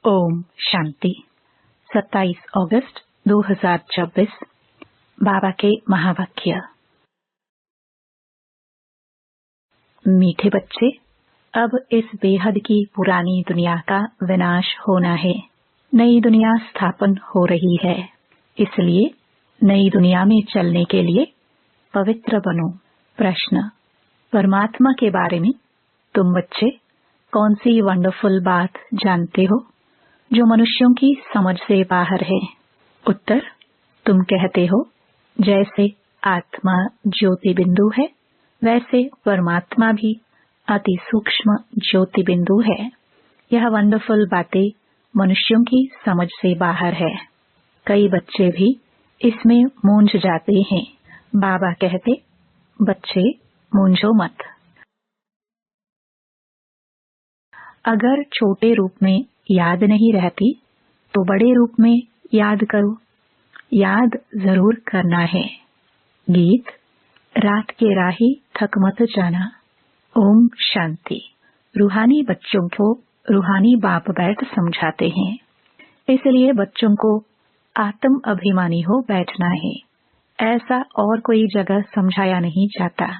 ओम शांति। 27 अगस्त 2024 बाबा के महावाक्य। मीठे बच्चे, अब इस बेहद की पुरानी दुनिया का विनाश होना है। नई दुनिया स्थापन हो रही है, इसलिए नई दुनिया में चलने के लिए पवित्र बनो। प्रश्न: परमात्मा के बारे में तुम बच्चे कौन सी वंडरफुल बात जानते हो जो मनुष्यों की समझ से बाहर है? उत्तर: तुम कहते हो जैसे आत्मा ज्योति बिंदु है, वैसे परमात्मा भी अति सूक्ष्म ज्योति बिंदु है। यह वंडरफुल बातें मनुष्यों की समझ से बाहर है। कई बच्चे भी इसमें मूंझ जाते हैं। बाबा कहते, बच्चे मूंझो मत। अगर छोटे रूप में याद नहीं रहती तो बड़े रूप में याद करो। याद जरूर करना है। गीत: रात के राही थक मत जाना। ओम शांति। रूहानी बच्चों को रूहानी बाप बैठ समझाते हैं, इसलिए बच्चों को आत्म अभिमानी हो बैठना है। ऐसा और कोई जगह समझाया नहीं जाता।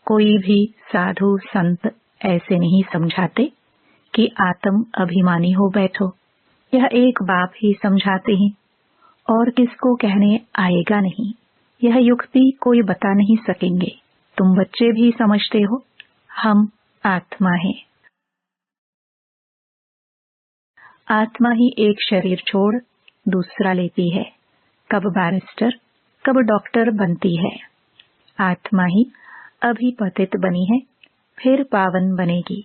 कोई भी साधु संत ऐसे नहीं समझाते कि आत्म अभिमानी हो बैठो। यह एक बाप ही समझाते हैं और किसको कहने आएगा नहीं। यह युक्ति कोई बता नहीं सकेंगे। तुम बच्चे भी समझते हो, हम आत्मा हैं। आत्मा ही एक शरीर छोड़ दूसरा लेती है। कब बैरिस्टर, कब डॉक्टर बनती है। आत्मा ही अभी पतित बनी है, फिर पावन बनेगी।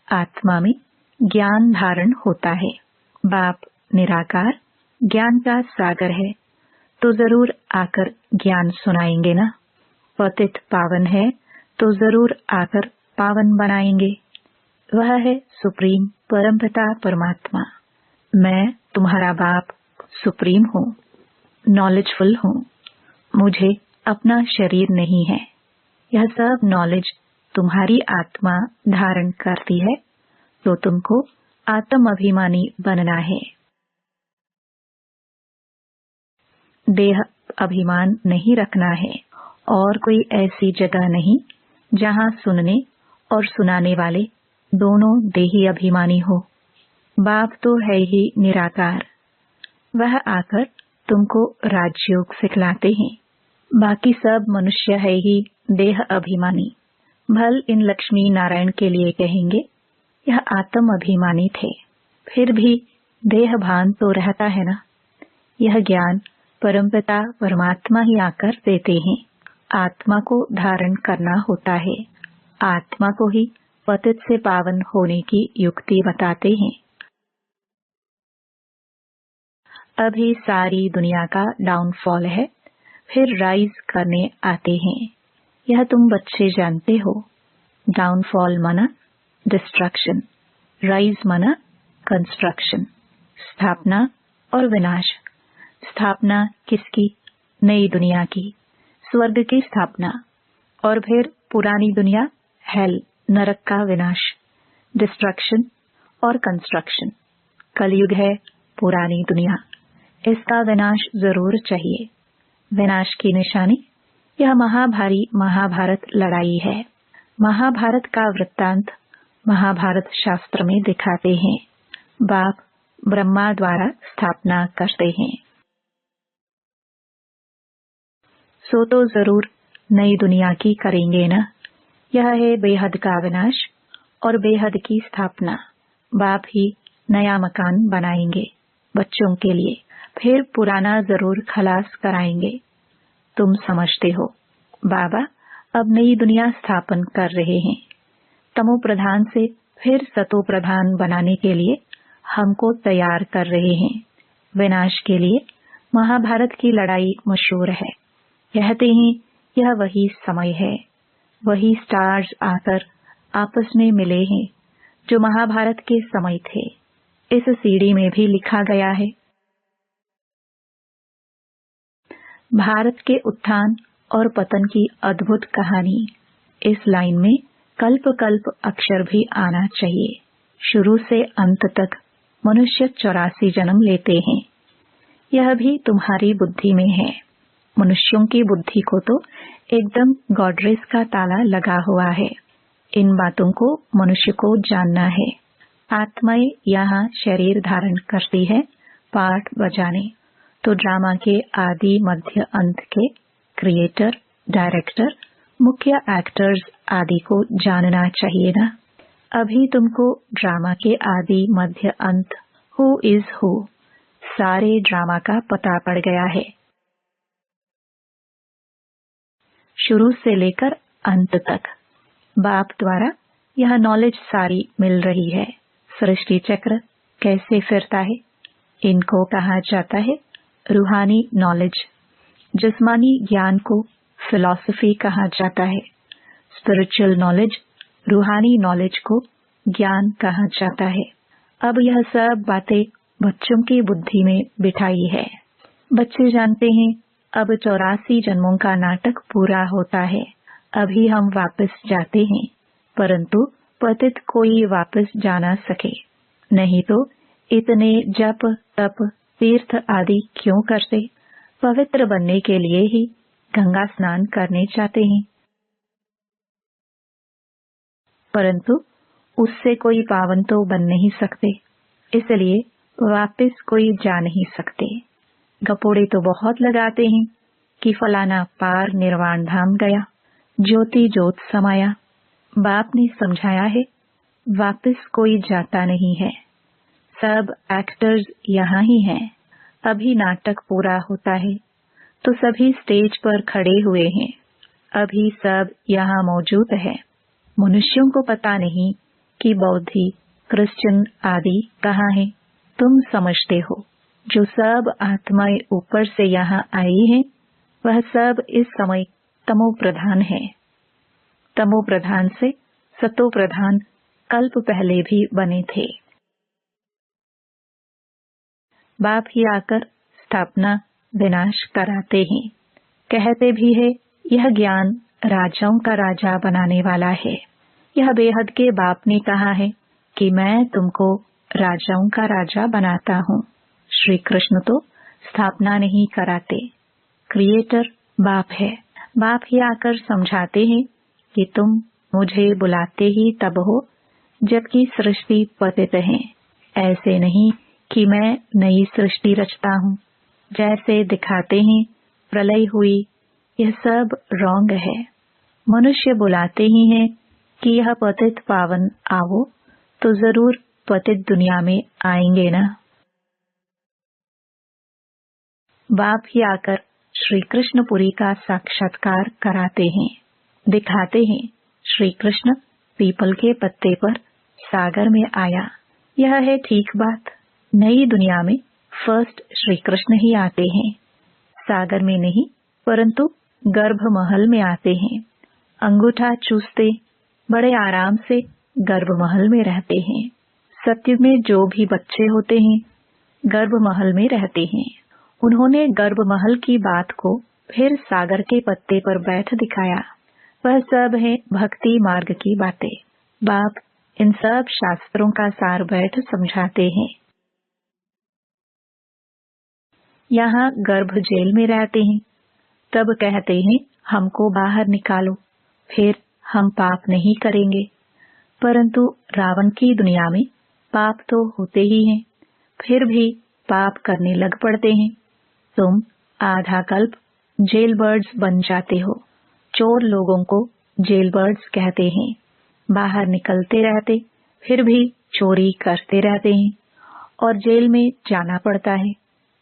आत्मा में ज्ञान धारण होता है। बाप निराकार ज्ञान का सागर है, तो जरूर आकर ज्ञान सुनाएंगे ना। पतित पावन है तो जरूर आकर पावन बनाएंगे। वह है सुप्रीम परमपिता परमात्मा। मैं तुम्हारा बाप सुप्रीम हूँ, नॉलेजफुल हूँ। मुझे अपना शरीर नहीं है। यह सब नॉलेज तुम्हारी आत्मा धारण करती है, तो तुमको आत्म अभिमानी बनना है। देह अभिमान नहीं रखना है और कोई ऐसी जगह नहीं जहाँ सुनने और सुनाने वाले दोनों देही अभिमानी हो। बाप तो है ही निराकार। वह आकर तुमको राजयोग सिखलाते हैं। बाकी सब मनुष्य है ही देह अभिमानी। भल इन लक्ष्मी नारायण के लिए कहेंगे, यह आत्म अभिमानी थे, फिर भी देह भान तो रहता है ना। यह ज्ञान परमपिता परमात्मा ही आकर देते हैं। आत्मा को धारण करना होता है। आत्मा को ही पतित से पावन होने की युक्ति बताते हैं। अभी सारी दुनिया का डाउनफॉल है, फिर राइज करने आते हैं। यह तुम बच्चे जानते हो। डाउनफॉल माना डिस्ट्रक्शन, राइज माना कंस्ट्रक्शन, स्थापना और विनाश। स्थापना किसकी? नई दुनिया की, स्वर्ग की स्थापना। और फिर पुरानी दुनिया, हेल, नरक का विनाश। डिस्ट्रक्शन और कंस्ट्रक्शन। कलयुग है पुरानी दुनिया, इसका विनाश जरूर चाहिए। विनाश की निशानी यह महाभारी महाभारत लड़ाई है। महाभारत का वृत्तांत महाभारत शास्त्र में दिखाते हैं। बाप ब्रह्मा द्वारा स्थापना करते हैं, सो तो जरूर नई दुनिया की करेंगे ना। यह है बेहद का विनाश और बेहद की स्थापना। बाप ही नया मकान बनाएंगे बच्चों के लिए, फिर पुराना जरूर खलास कराएंगे। तुम समझते हो, बाबा अब नई दुनिया स्थापन कर रहे हैं। तमो प्रधान से फिर सतो प्रधान बनाने के लिए हमको तैयार कर रहे हैं। विनाश के लिए महाभारत की लड़ाई मशहूर है। कहते हैं यह वही समय है। वही स्टार्स आकर आपस में मिले हैं जो महाभारत के समय थे। इस सीढ़ी में भी लिखा गया है, भारत के उत्थान और पतन की अद्भुत कहानी। इस लाइन में कल्प कल्प अक्षर भी आना चाहिए। शुरू से अंत तक मनुष्य 84 जन्म लेते हैं। यह भी तुम्हारी बुद्धि में है। मनुष्यों की बुद्धि को तो एकदम गॉडरेज का ताला लगा हुआ है। इन बातों को मनुष्य को जानना है। आत्माएं यहाँ शरीर धारण करती है पार्ट बजाने, तो ड्रामा के आदि मध्य अंत के क्रिएटर, डायरेक्टर, मुख्य एक्टर्स आदि को जानना चाहिए ना। अभी तुमको ड्रामा के आदि मध्य अंत हु इज हु सारे ड्रामा का पता पड़ गया है। शुरू से लेकर अंत तक बाप द्वारा यह नॉलेज सारी मिल रही है। सृष्टि चक्र कैसे फिरता है, इनको कहा जाता है रूहानी नॉलेज। जिस्मानी ज्ञान को फिलॉसफी कहा जाता है। स्पिरिचुअल नॉलेज, रूहानी नॉलेज को ज्ञान कहा जाता है। अब यह सब बातें बच्चों की बुद्धि में बिठाई है। बच्चे जानते हैं अब 84 जन्मों का नाटक पूरा होता है। अभी हम वापस जाते हैं, परंतु पतित कोई वापस जा ना सके। नहीं तो इतने जप तप तीर्थ आदि क्यों करते? पवित्र बनने के लिए ही गंगा स्नान करने जाते हैं, परंतु उससे कोई पावन तो बन नहीं सकते, इसलिए वापस कोई जा नहीं सकते। गपोड़े तो बहुत लगाते हैं कि फलाना पार निर्वाण धाम गया, ज्योति ज्योत समाया। बाप ने समझाया है वापस कोई जाता नहीं है। सब एक्टर्स यहाँ ही हैं। अभी नाटक पूरा होता है तो सभी स्टेज पर खड़े हुए हैं। अभी सब यहाँ मौजूद है। मनुष्यों को पता नहीं कि बौद्धि, क्रिश्चियन आदि कहाँ हैं। तुम समझते हो जो सब आत्माएं ऊपर से यहाँ आई हैं, वह सब इस समय तमो प्रधान है। तमो प्रधान से सतो प्रधान कल्प पहले भी बने थे। बाप ही आकर स्थापना विनाश कराते हैं। कहते भी है यह ज्ञान राजाओं का राजा बनाने वाला है। यह बेहद के बाप ने कहा है कि मैं तुमको राजाओं का राजा बनाता हूँ। श्री कृष्ण तो स्थापना नहीं कराते। क्रिएटर बाप है। बाप ही आकर समझाते हैं कि तुम मुझे बुलाते ही तब हो जबकि सृष्टि पतित है। ऐसे नहीं कि मैं नई सृष्टि रचता हूँ। जैसे दिखाते हैं प्रलय हुई, यह सब रॉन्ग है। मनुष्य बुलाते ही हैं कि यह पतित पावन आओ, तो जरूर पतित दुनिया में आएंगे ना। बाप ही आकर श्री कृष्णपुरी का साक्षात्कार कराते हैं। दिखाते हैं श्री कृष्ण पीपल के पत्ते पर सागर में आया। यह है ठीक बात। नई दुनिया में फर्स्ट श्री कृष्ण ही आते हैं। सागर में नहीं, परंतु गर्भ महल में आते हैं। अंगूठा चूसते बड़े आराम से गर्भ महल में रहते हैं। सत्युग में जो भी बच्चे होते हैं गर्भ महल में रहते हैं। उन्होंने गर्भ महल की बात को फिर सागर के पत्ते पर बैठ दिखाया। वह सब है भक्ति मार्ग की बातें। बाप इन सब शास्त्रों का सार बैठ समझाते हैं। यहाँ गर्भ जेल में रहते हैं, तब कहते हैं हमको बाहर निकालो, फिर हम पाप नहीं करेंगे। परंतु रावण की दुनिया में पाप तो होते ही हैं, फिर भी पाप करने लग पड़ते हैं। तुम आधा कल्प जेल बर्ड्स बन जाते हो। चोर लोगों को जेल बर्ड्स कहते हैं। बाहर निकलते रहते फिर भी चोरी करते रहते हैं और जेल में जाना पड़ता है,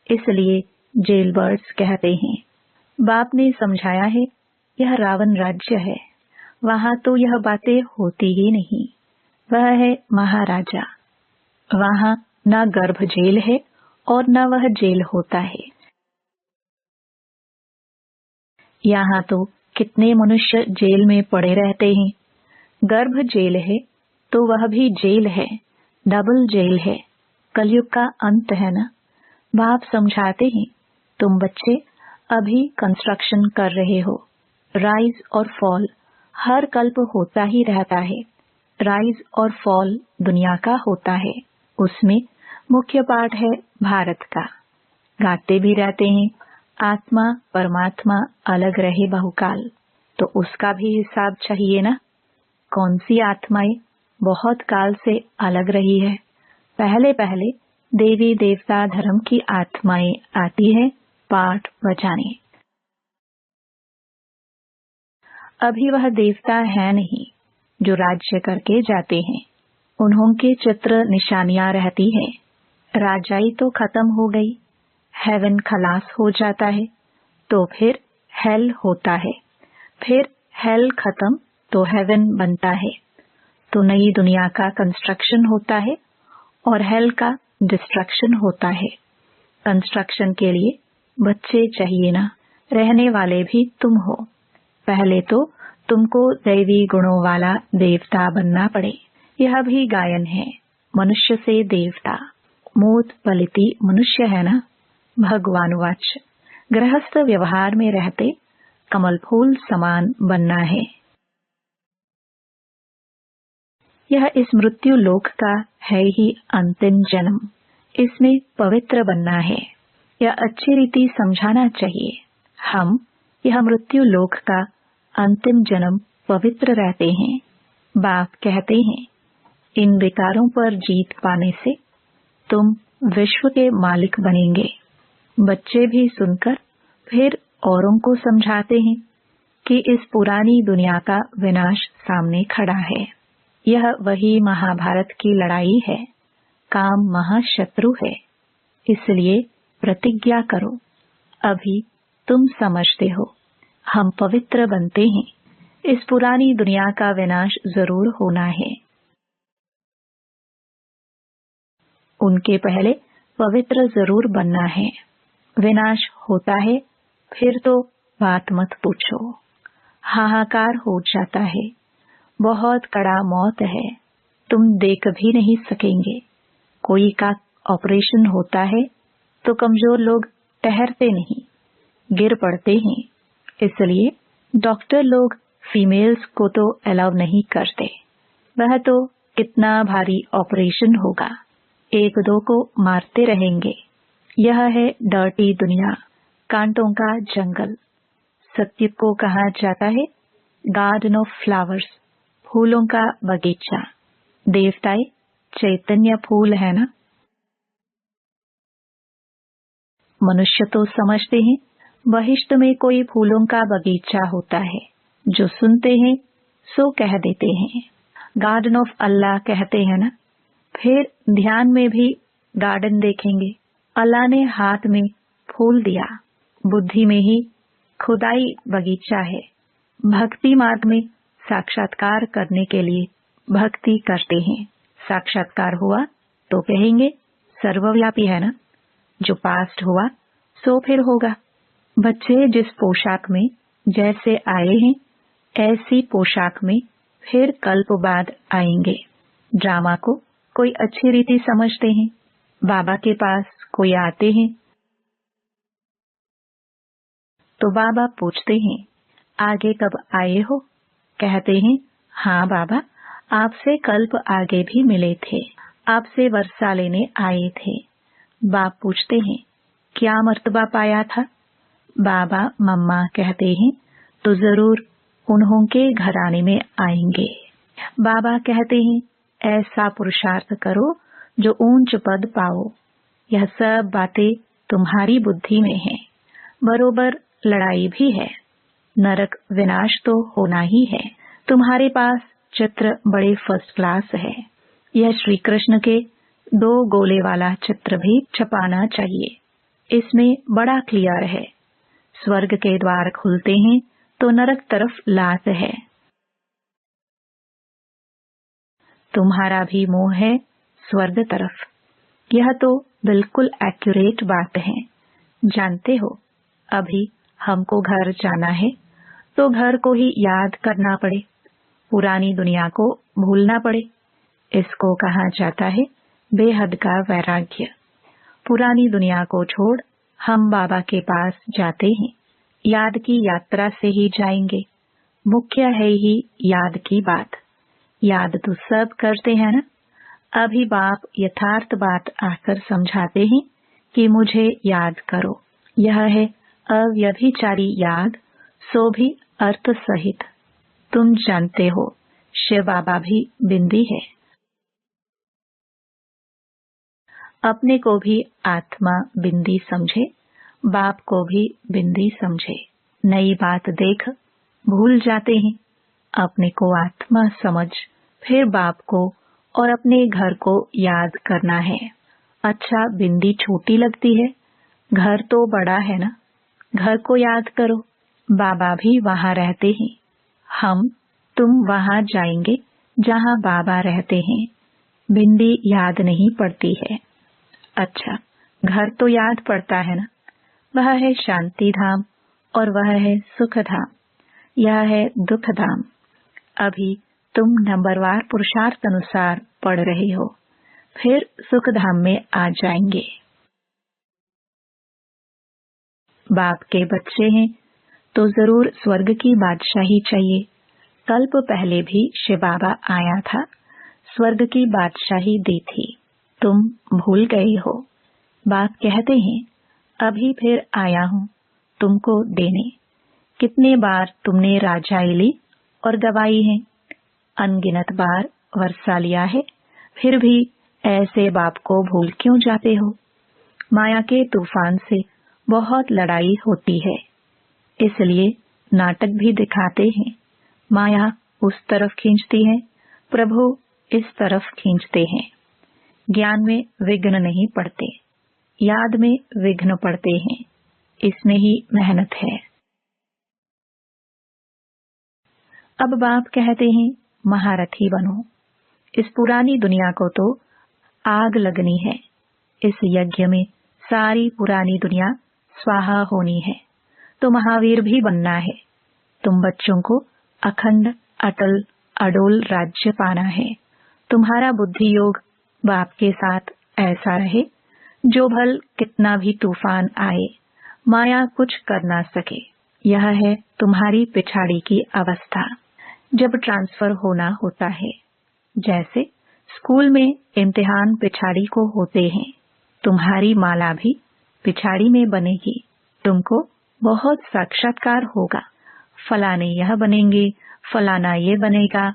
इसलिए जेल बर्ड्स कहते हैं। बाप ने समझाया है यह रावण राज्य है, वहाँ तो यह बातें होती ही नहीं। वह है महाराजा। वहाँ न गर्भ जेल है और न वह जेल होता है। यहाँ तो कितने मनुष्य जेल में पड़े रहते हैं। गर्भ जेल है तो वह भी जेल है, डबल जेल है। कलयुग का अंत है ना। बाप समझाते हैं तुम बच्चे अभी कंस्ट्रक्शन कर रहे हो। राइज और फॉल हर कल्प होता ही रहता है। राइज और फॉल दुनिया का होता है, उसमें मुख्य पाठ है भारत का। गाते भी रहते हैं, आत्मा परमात्मा अलग रहे बहुकाल, तो उसका भी हिसाब चाहिए ना। कौन सी आत्माएं बहुत काल से अलग रही है। पहले पहले देवी देवता धर्म की आत्माएं आती है पाठ बजाने। अभी वह देवता है नहीं जो राज्य करके जाते हैं। उन्हों के चित्र निशानियां रहती है। राजाई तो खत्म हो गई, हेवन खलास हो जाता है, तो फिर हेल होता है, फिर हेल खत्म तो हेवन बनता है, तो नई दुनिया का कंस्ट्रक्शन होता है और हेल का डिस्ट्रक्शन होता है। कंस्ट्रक्शन के लिए बच्चे चाहिए ना, रहने वाले भी तुम हो। पहले तो तुमको दैवी गुणों वाला देवता बनना पड़े। यह भी गायन है, मनुष्य से देवता। मोत पलिति मनुष्य है ना। भगवानुवाच, गृहस्थ व्यवहार में रहते कमल फूल समान बनना है। यह इस मृत्यु लोक का है ही अंतिम जन्म। इसमें पवित्र बनना है। यह अच्छी रीति समझाना चाहिए। हम यह मृत्यु लोक का अंतिम जन्म पवित्र रहते हैं। बाप कहते हैं, इन विकारों पर जीत पाने से तुम विश्व के मालिक बनेंगे। बच्चे भी सुनकर फिर औरों को समझाते हैं कि इस पुरानी दुनिया का विनाश सामने खड़ा है। यह वही महाभारत की लड़ाई है। काम महाशत्रु है, इसलिए प्रतिज्ञा करो। अभी तुम समझते हो, हम पवित्र बनते हैं। इस पुरानी दुनिया का विनाश जरूर होना है। उनके पहले पवित्र जरूर बनना है। विनाश होता है फिर तो बात मत पूछो। हाहाकार हो जाता है। बहुत कड़ा मौत है, तुम देख भी नहीं सकेंगे। कोई का ऑपरेशन होता है तो कमजोर लोग ठहरते नहीं, गिर पड़ते हैं। इसलिए डॉक्टर लोग फीमेल्स को तो अलाउ नहीं करते। वह तो कितना भारी ऑपरेशन होगा, एक दो को मारते रहेंगे। यह है डर्टी दुनिया, कांटों का जंगल। सत्य को कहा जाता है गार्डन ऑफ फ्लावर्स, फूलों का बगीचा। देवताएं चैतन्य फूल है ना। मनुष्य तो समझते हैं बहिष्ट में कोई फूलों का बगीचा होता है। जो सुनते हैं सो कह देते हैं। गार्डन ऑफ अल्लाह कहते हैं ना। फिर ध्यान में भी गार्डन देखेंगे। अल्लाह ने हाथ में फूल दिया, बुद्धि में ही खुदाई बगीचा है। भक्ति मार्ग में साक्षात्कार करने के लिए भक्ति करते हैं। साक्षात्कार हुआ तो कहेंगे सर्वव्यापी है ना। जो पास्ट हुआ सो फिर होगा। बच्चे जिस पोशाक में जैसे आए हैं ऐसी पोशाक में फिर कल्प बाद आएंगे। ड्रामा को कोई अच्छी रीति समझते हैं। बाबा के पास कोई आते हैं तो बाबा पूछते हैं आगे कब आए हो। कहते हैं हाँ बाबा, आपसे कल्प आगे भी मिले थे, आपसे वर्षा लेने आए थे। बाप पूछते हैं क्या मर्तबा पाया था। बाबा मम्मा कहते हैं तो जरूर उन्हों के घराने में आएंगे। बाबा कहते हैं ऐसा पुरुषार्थ करो जो ऊंच पद पाओ। यह सब बातें तुम्हारी बुद्धि में है। बरोबर लड़ाई भी है। नरक विनाश तो होना ही है। तुम्हारे पास चित्र बड़े फर्स्ट क्लास है। यह श्री कृष्ण के 2 गोले वाला चित्र भी छपाना चाहिए। इसमें बड़ा क्लियर है। स्वर्ग के द्वार खुलते हैं तो नरक तरफ लात है। तुम्हारा भी मोह है स्वर्ग तरफ। यह तो बिल्कुल एक्यूरेट बात है। जानते हो अभी हमको घर जाना है तो घर को ही याद करना पड़े, पुरानी दुनिया को भूलना पड़े। इसको कहा जाता है बेहद का वैराग्य। पुरानी दुनिया को छोड़ हम बाबा के पास जाते हैं। याद की यात्रा से ही जाएंगे। मुख्य है ही याद की बात। याद तो सब करते हैं ना। अभी बाप यथार्थ बात आकर समझाते हैं कि मुझे याद करो। यह है अव्यभिचारी याद, सो भी अर्थ सहित। तुम जानते हो शिव बाबा भी बिंदी है। अपने को भी आत्मा बिंदी समझे, बाप को भी बिंदी समझे। नई बात देख भूल जाते हैं। अपने को आत्मा समझ फिर बाप को और अपने घर को याद करना है। अच्छा, बिंदी छोटी लगती है, घर तो बड़ा है ना। घर को याद करो, बाबा भी वहाँ रहते हैं। तुम वहाँ जाएंगे जहाँ बाबा रहते हैं। बिंदी याद नहीं पड़ती है। अच्छा, घर तो याद पड़ता है ना। वह है शांति धाम और वह है सुख धाम। यह है दुख धाम। अभी तुम नंबरवार पुरुषार्थ अनुसार पढ़ रहे हो, फिर सुख धाम में आ जाएंगे। बाप के बच्चे हैं तो जरूर स्वर्ग की बादशाही चाहिए। कल्प पहले भी शिव बाबा आया था, स्वर्ग की बादशाही दी थी। तुम भूल गए हो। बाप कहते हैं अभी फिर आया हूँ तुमको देने। कितने बार तुमने राजाई ली और गवाई है, अनगिनत बार वर्षा लिया है, फिर भी ऐसे बाप को भूल क्यों जाते हो। माया के तूफान से बहुत लड़ाई होती है, इसलिए नाटक भी दिखाते हैं। माया उस तरफ खींचती है, प्रभु इस तरफ खींचते हैं। ज्ञान में विघ्न नहीं पड़ते, याद में विघ्न पड़ते हैं। इसमें ही मेहनत है। अब बाप कहते हैं महारथी बनो। इस पुरानी दुनिया को तो आग लगनी है। इस यज्ञ में सारी पुरानी दुनिया स्वाहा होनी है, तो महावीर भी बनना है। तुम बच्चों को अखंड अटल अडोल राज्य पाना है। तुम्हारा बुद्धि योग बाप के साथ ऐसा रहे, जो भल कितना भी तूफान आए, माया कुछ कर ना सके। यह है तुम्हारी पिछाड़ी की अवस्था, जब ट्रांसफर होना होता है। जैसे स्कूल में इम्तिहान पिछाड़ी को होते हैं, तुम्हारी माला भी पिछाड़ी में बनेगी। तुमको बहुत साक्षात्कार होगा, फलाने यह बनेंगे, फलाना ये बनेगा,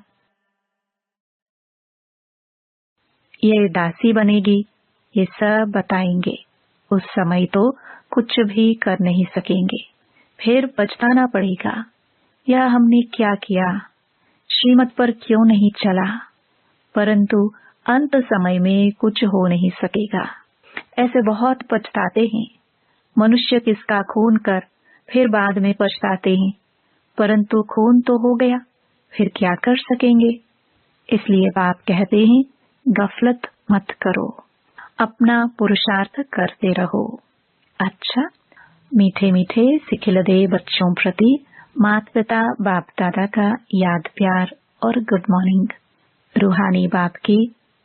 ये दासी बनेगी, ये सब बताएंगे। उस समय तो कुछ भी कर नहीं सकेंगे, फिर पछताना पड़ेगा। यह हमने क्या किया, श्रीमत पर क्यों नहीं चला। परंतु अंत समय में कुछ हो नहीं सकेगा। ऐसे बहुत पछताते हैं। मनुष्य किसका खून कर फिर बाद में पछताते हैं, परंतु खून तो हो गया, फिर क्या कर सकेंगे। इसलिए बाप कहते हैं गफलत मत करो, अपना पुरुषार्थ करते रहो। अच्छा, मीठे मीठे सिखिलदे बच्चों प्रति माता पिता बाप दादा का याद प्यार और गुड मॉर्निंग। रूहानी बाप की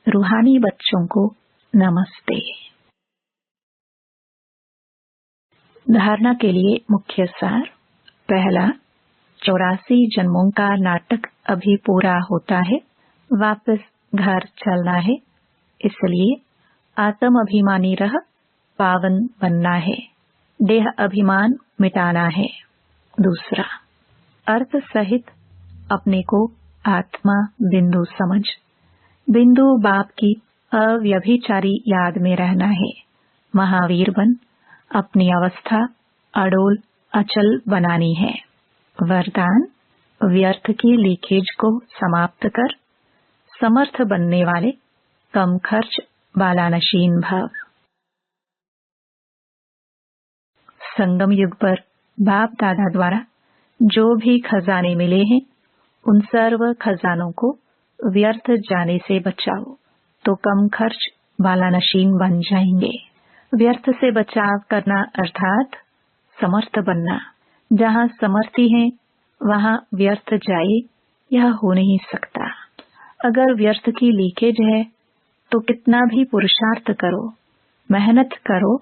रूहानी बच्चों को नमस्ते। धारणा के लिए मुख्य सार। पहला, 84 जन्मों का नाटक अभी पूरा होता है, वापस घर चलना है। इसलिए आत्म अभिमानी रह पावन बनना है, देह अभिमान मिटाना है। दूसरा, अर्थ सहित अपने को आत्मा बिंदु समझ, बिंदु बाप की अव्यभिचारी याद में रहना है। महावीर बन अपनी अवस्था अडोल अचल बनानी है। वरदान, व्यर्थ की लीकेज को समाप्त कर समर्थ बनने वाले कम खर्च बालानशीन भव। संगम युग पर बाप दादा द्वारा जो भी खजाने मिले हैं, उन सर्व खजानों को व्यर्थ जाने से बचाओ, तो कम खर्च बालानशीन बन जाएंगे। व्यर्थ से बचाव करना अर्थात समर्थ बनना। जहाँ समर्थी है वहाँ व्यर्थ जाए, यह हो नहीं सकता। अगर व्यर्थ की लीकेज है तो कितना भी पुरुषार्थ करो, मेहनत करो,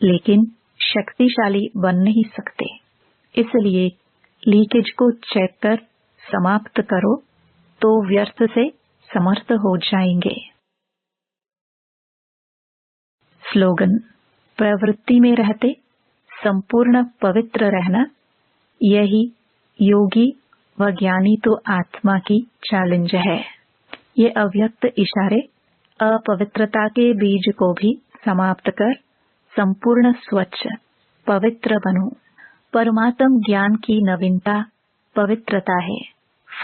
लेकिन शक्तिशाली बन नहीं सकते। इसलिए लीकेज को चेक कर समाप्त करो, तो व्यर्थ से समर्थ हो जाएंगे। स्लोगन: प्रवृत्ति में रहते संपूर्ण पवित्र रहना, यही योगी व ज्ञानी तो आत्मा की चैलेंज है। ये अव्यक्त इशारे अपवित्रता के बीज को भी समाप्त कर संपूर्ण स्वच्छ पवित्र बनो। परमात्म ज्ञान की नवीनता पवित्रता है।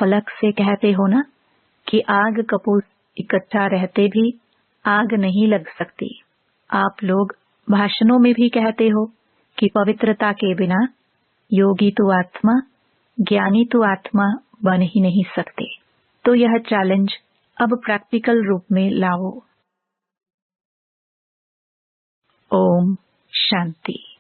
फलक से कहते हो ना कि आग कपूर इकट्ठा रहते भी आग नहीं लग सकती। आप लोग भाषणों में भी कहते हो कि पवित्रता के बिना योगी तो आत्मा, ज्ञानी तो आत्मा बन ही नहीं सकते। तो यह चैलेंज अब प्रैक्टिकल रूप में लाओ। ओम शांति।